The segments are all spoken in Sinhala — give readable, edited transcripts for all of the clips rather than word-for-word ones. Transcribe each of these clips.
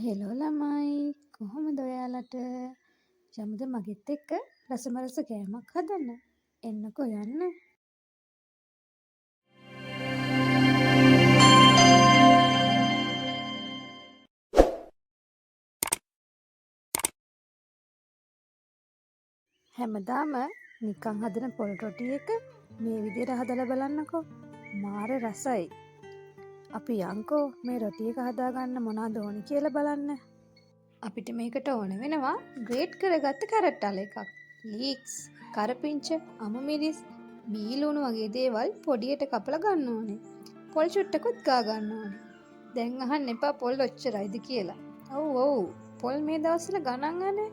හෙලෝ ළමයි කොහොමද ඔයාලට යමුද මගෙත් එක්ක රසමරස කෑමක් හදන්න එන්නකෝ යන්න හැමදාම නිකන් හදන පොල් රොටි එක මේ විදිහට හදලා බලන්නකෝ මාර රසයි අපි යන්කෝ මේ රොටි එක හදාගන්න මොනවද ඕනේ කියලා බලන්න අපිට මේකට ඕන වෙනවා ග්‍රේට් කරගත්ත කැරට් අල එකක් ලීක්ස් කරපිංච අමු මිරිස් බීලුණු වගේ දේවල් පොඩියට කපලා ගන්න ඕනේ පොල් චුට්ටකුත් ගා ගන්න ඕනේ දැන් අහන්න එපා පොල් ඔච්චරයිද කියලා ඔව් පොල් මේ දවස්වල ගණන් අනේ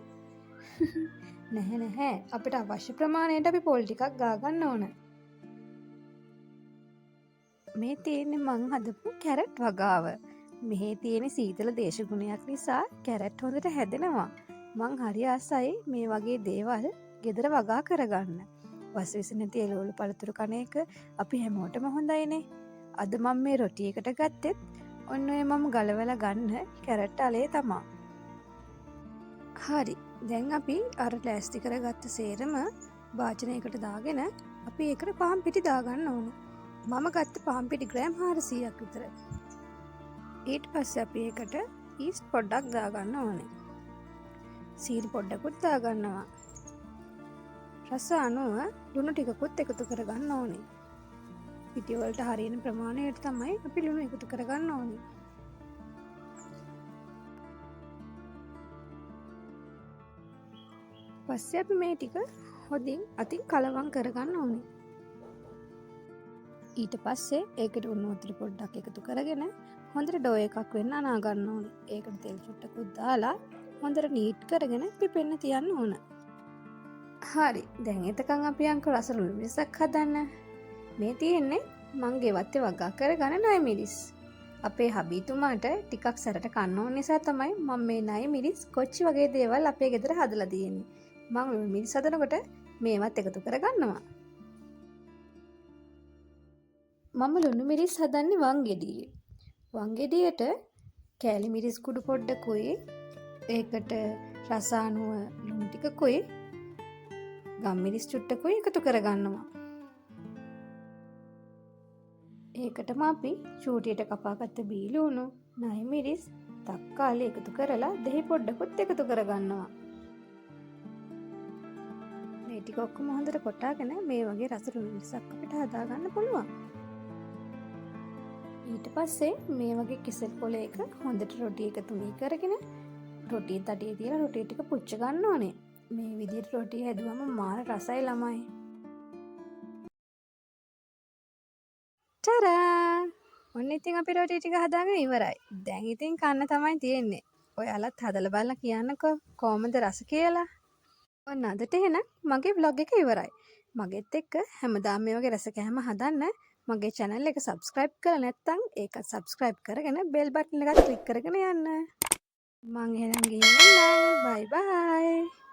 නැහැ අපිට අවශ්‍ය ප්‍රමාණයට අපි පොල් ටිකක් ගා ගන්න ඕන මේ තියෙන්නේ මං හදපු කැරට් වගාව මෙහි තියෙන සීතල දේශගුණයක් නිසා කැරට් හොඳට හැදෙනවා මං හරි ආසයි මේ වගේ දේවල් ගෙදර වගා කරගන්න වස් විස නැති එළවලු පළතුරු කන එක අපි හැමෝටම හොඳයිනේ අද මම මේ රොටි එකට ගත්තෙත් ඔන්න ඔය මම ගලවලා ගන්න කැරට් අලේ තමා හරි දැන් අපි අර ලෑස්ති කරගත්ත සේරම භාජනයකට දාගෙන අපි ඒකට පාන් පිටි දාගන්න ඕනේ මම ගත්ත පාන් පිටි ග්‍රෑම් 400ක් විතර ඊට පස්සේ අපි ඒකට ඊස්ට් පොඩ්ඩක් දාගන්න ඕනේ සීනි පොඩ්ඩකුත් දාගන්නවා රස අනුව ලුණු ටිකකුත් එකතු කරගන්න ඕනේ පිටි වලට හරියන ප්‍රමාණයට තමයි අපි ලුණු එකතු කරගන්න ඕනේ පස්සේ අපි මේ ටික හොඳින් අතින් කලවම් කරගන්න ඕනේ ඊට පස්සේ ඒකට උණු වතුර පොඩ්ඩක් එකතු කරගෙන හොඳට ඩෝ එකක් වෙන්න අනා ගන්න ඕනේ. ඒකට තෙල් චුට්ටකුත් දාලා හොඳට නීට් කරගෙන පිපෙන්න තියන්න ඕන. හරි. දැන් එතකන් අපි අංක රසලුණු මිරිසක් හදන්න. මේ තියෙන්නේ මං ගෙවත්තේ වගා කරගන්න ණය මිරිස්. අපේ හබීතුමාට ටිකක් සැරට කන්න ඕන නිසා තමයි මම මේ ණය මිරිස් කොච්චි වගේ දේවල් අපේ ගෙදර හදලා තියෙන්නේ. මං ලුණු මිරිස් හදනකොට මේවත් එකතු කරගන්නවා. මම ලුණු මිරිස් හදන්නේ වං ගෙඩියේ. වං ගෙඩියට කෑලි මිරිස් කුඩු පොඩ්ඩකුයි ඒකට රස අනුව ලුණු ටිකකුයි ගම් මිරිස් චුට්ටකුයි එකතු කරගන්නවා. ඒකටම අපි චූටියට කපාගත්ත බීලුණු, ණය මිරිස්, තක්කාලි එකතු කරලා දෙහි පොඩ්ඩකුත් එකතු කරගන්නවා. මේ ටික ඔක්කොම හොඳට කොටාගෙන මේ වගේ රස ලුණු මිරිසක් අපිට හදාගන්න පුළුවන්. ඊට පස්සේ මේ වගේ කෙසෙල් පොලයක හොඳට රොටි එක තුනී කරගෙන රොටි තටියේ තියලා රොටි ටික පුච්ච ගන්න ඕනේ. මේ විදිහට රොටි හැදුවම මාර රසයි ළමයි. ටරා! ඔන්න ඉතින් අපි රොටි ටික හදාගෙන ඉවරයි. දැන් ඉතින් කන්න තමයි තියෙන්නේ. ඔයාලත් හදලා බලලා කියන්නකෝ කොහමද රස කියලා. ඔන්න අදට එහෙනම් මගේ vlog එක ඉවරයි. මගෙත් එක්ක හැමදාම මේ වගේ රස කෑම හදන්න මගේ channel එක subscribe කරලා නැත්නම් ඒකත් subscribe කරගෙන bell button එකත් click කරගෙන යන්න. මං එහෙනම් ගිහින් එන්නම්. bye bye.